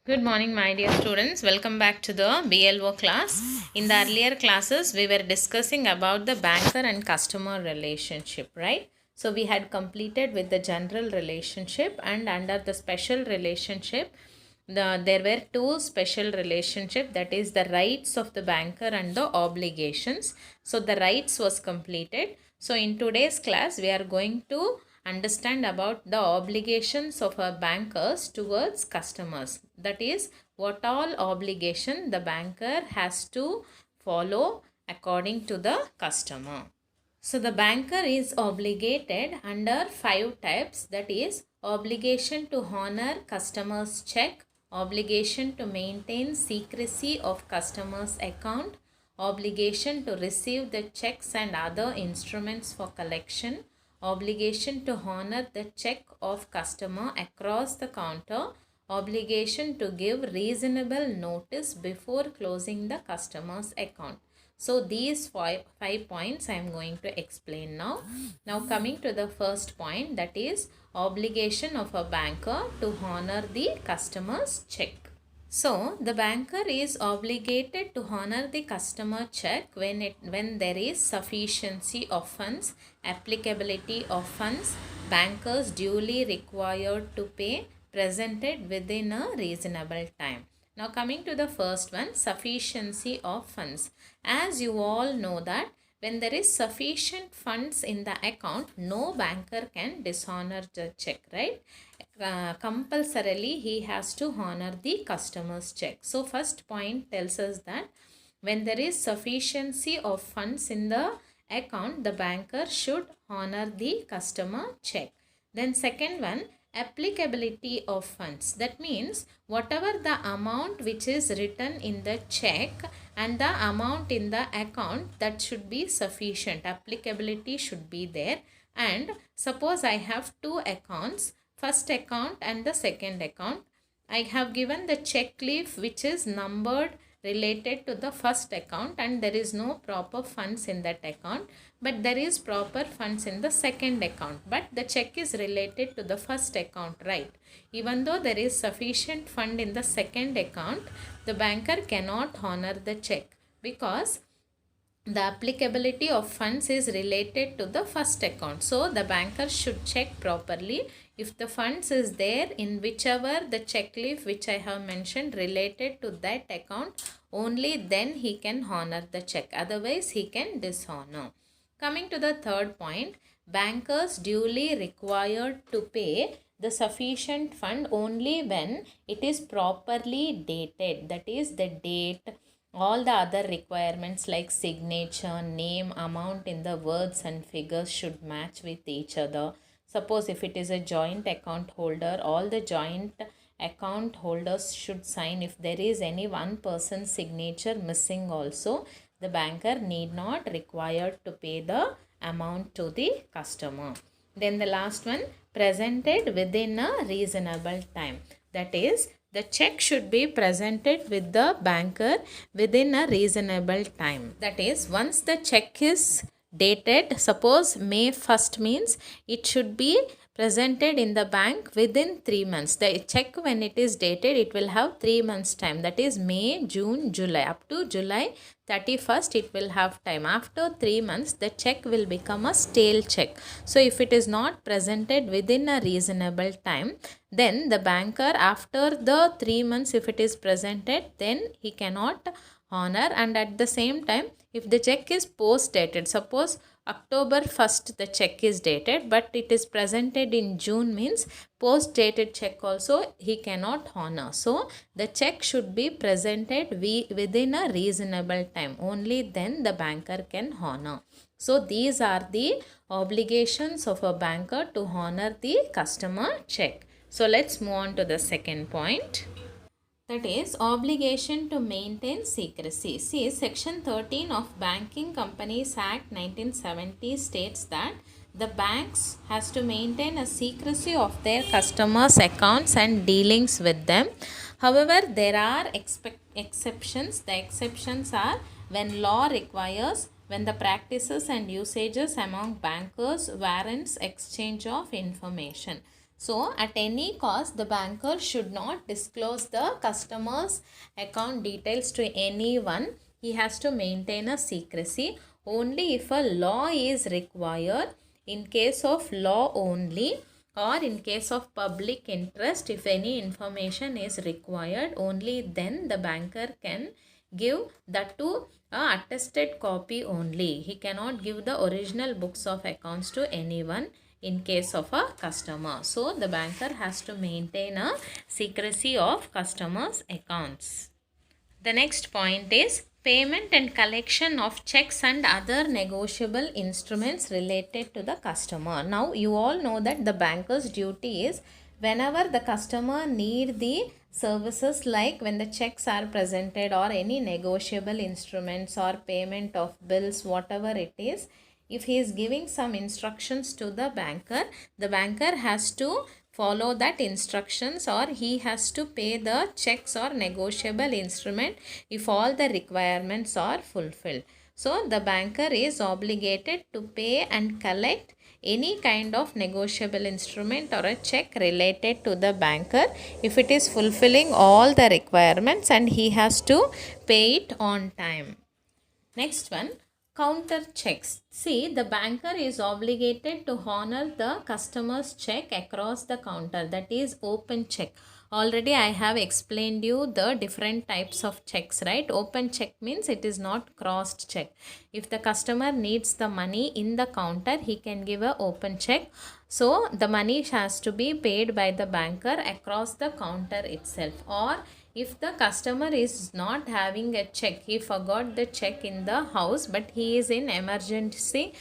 Good morning, my dear students. Welcome back to the BLO class. In the earlier classes, we were discussing about the banker and customer relationship, right? So, we had completed with the general relationship, and under the special relationship, there were two special relationship, that is the rights of the banker and the obligations. So, the rights was completed. So, in today's class, we are going to understand about the obligations of our bankers towards customers. That is, what all obligation the banker has to follow according to the customer. So the banker is obligated under 5 types, that is obligation to honor customers' check, obligation to maintain secrecy of customers' account, obligation to receive the checks and other instruments for collection, obligation to honor the check of customer across the counter, obligation to give reasonable notice before closing the customer's account. So these five points I am going to explain now. Now coming to the first point, that is obligation of a banker to honor the customer's check. So the banker is obligated to honor the customer check when there is sufficiency of funds, applicability of funds, bankers duly required to pay, presented within a reasonable time. Now coming to the first one, sufficiency of funds. As you all know that when there is sufficient funds in the account, no banker can dishonor the check, right? Compulsorily he has to honor the customer's check. So first point tells us that when there is sufficiency of funds in the account, the banker should honor the customer check. Then second one, applicability of funds. That means whatever the amount which is written in the check and the amount in the account, that should be sufficient. Applicability should be there. And suppose I have two accounts, first account and the second account. I have given the check leaf which is numbered related to the first account and there is no proper funds in that account, but there is proper funds in the second account, but the check is related to the first account, right? Even though there is sufficient fund in the second account, the banker cannot honor the check because the applicability of funds is related to the first account. So the banker should check properly if the funds is there in whichever the check leaf which I have mentioned related to that account, only then he can honor the check, otherwise he can dishonor. Coming to the third point, bankers duly required to pay the sufficient fund only when it is properly dated, that is the date, all the other requirements like signature, name, amount in the words and figures should match with each other. Suppose if it is a joint account holder, all the joint account holders should sign. If there is any one person's signature missing also, the banker need not required to pay the amount to the customer. Then the last one, presented within a reasonable time. That is, the check should be presented with the banker within a reasonable time. That is, once the check is dated, suppose May 1st means it should be presented in the bank within 3 months. The check when it is dated, it will have 3 months time. That is May, June, July. Up to July 31st it will have time. After 3 months the check will become a stale check. So if it is not presented within a reasonable time, then the banker after the 3 months if it is presented, then he cannot honor. And at the same time, if the check is post dated, suppose October 1st the check is dated but it is presented in June, means post dated check also he cannot honor. So the check should be presented within a reasonable time, only then the banker can honor. So these are the obligations of a banker to honor the customer check. So let's move on to the second point, that is obligation to maintain secrecy. See, section 13 of Banking Companies Act 1970 states that the banks has to maintain a secrecy of their customers' accounts and dealings with them. However, there are exceptions. The exceptions are when law requires, when the practices and usages among bankers warrants exchange of information. So, at any cost, the banker should not disclose the customer's account details to anyone. He has to maintain a secrecy. Only if a law is required, in case of law only, or in case of public interest, if any information is required, only then the banker can give that to a attested copy only. He cannot give the original books of accounts to anyone in case of a customer. So the banker has to maintain a secrecy of customers' accounts. The next point is payment and collection of checks and other negotiable instruments related to the customer. Now you all know that the banker's duty is whenever the customer need the services, like when the checks are presented or any negotiable instruments or payment of bills, whatever it is, if he is giving some instructions to the banker has to follow that instructions, or he has to pay the checks or negotiable instrument if all the requirements are fulfilled. So the banker is obligated to pay and collect any kind of negotiable instrument or a check related to the banker if it is fulfilling all the requirements, and he has to pay it on time. Next one, counter checks. See, the banker is obligated to honor the customer's check across the counter, that is open check. Already I have explained you the different types of checks, right? Open check means it is not crossed check. If the customer needs the money in the counter, he can give a open check. So the money has to be paid by the banker across the counter itself. Or if the customer is not having a check, he forgot the check in the house, but he is in emergency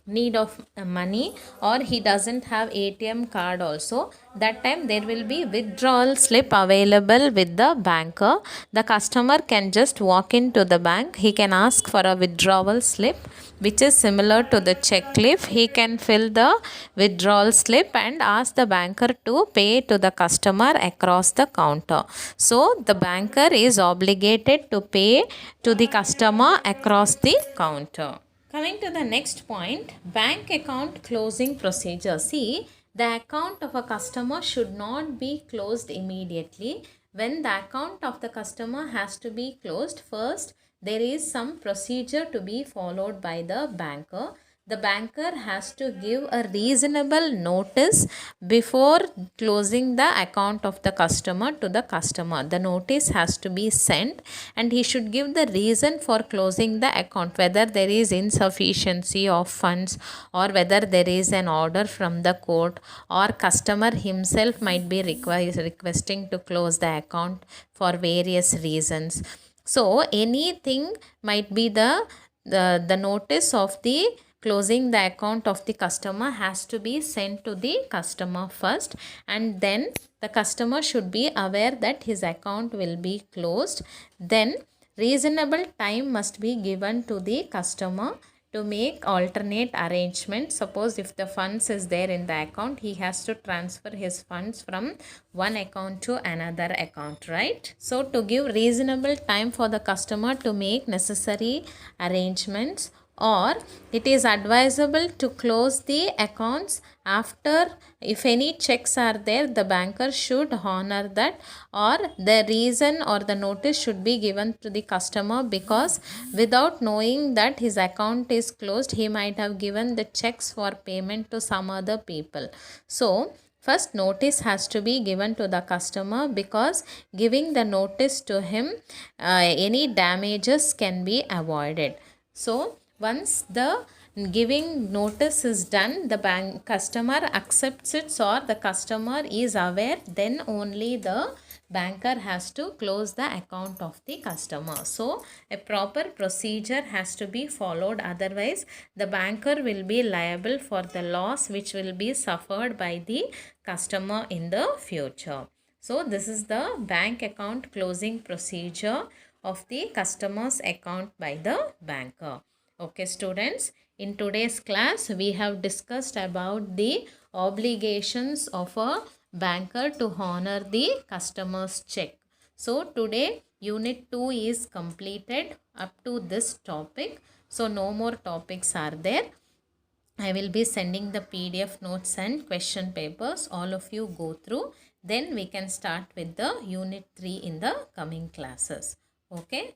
need of money, or he doesn't have ATM card also, that time there will be withdrawal slip available with the banker. The customer can just walk into the bank, he can ask for a withdrawal slip which is similar to the check leaf. He can fill the withdrawal slip and ask the banker to pay to the customer across the counter. So the banker is obligated to pay to the customer across the counter. Coming to the next point, bank account closing procedure. See, the account of a customer should not be closed immediately. When the account of the customer has to be closed, first there is some procedure to be followed by the banker. The banker has to give a reasonable notice before closing the account of the customer to the customer. The notice has to be sent, and he should give the reason for closing the account, whether there is insufficiency of funds, or whether there is an order from the court, or customer himself might be requesting to close the account for various reasons. So anything might be the notice of the closing the account of the customer has to be sent to the customer first, and then the customer should be aware that his account will be closed. Then reasonable time must be given to the customer to make alternate arrangements. Suppose if the funds is there in the account, he has to transfer his funds from one account to another account, right? So to give reasonable time for the customer to make necessary arrangements, or it is advisable to close the accounts after, if any checks are there, the banker should honor that, or the reason or the notice should be given to the customer, because without knowing that his account is closed, he might have given the checks for payment to some other people. So first notice has to be given to the customer, because giving the notice to him, any damages can be avoided. So once the giving notice is done, the bank customer accepts it, or the customer is aware, then only the banker has to close the account of the customer. So a proper procedure has to be followed, otherwise the banker will be liable for the loss which will be suffered by the customer in the future. So this is the bank account closing procedure of the customer's account by the banker. Okay students, in today's class we have discussed about the obligations of a banker to honor the customer's check. So today unit 2 is completed up to this topic. So no more topics are there. I will be sending the PDF notes and question papers. All of you go through. Then we can start with the unit 3 in the coming classes. Okay.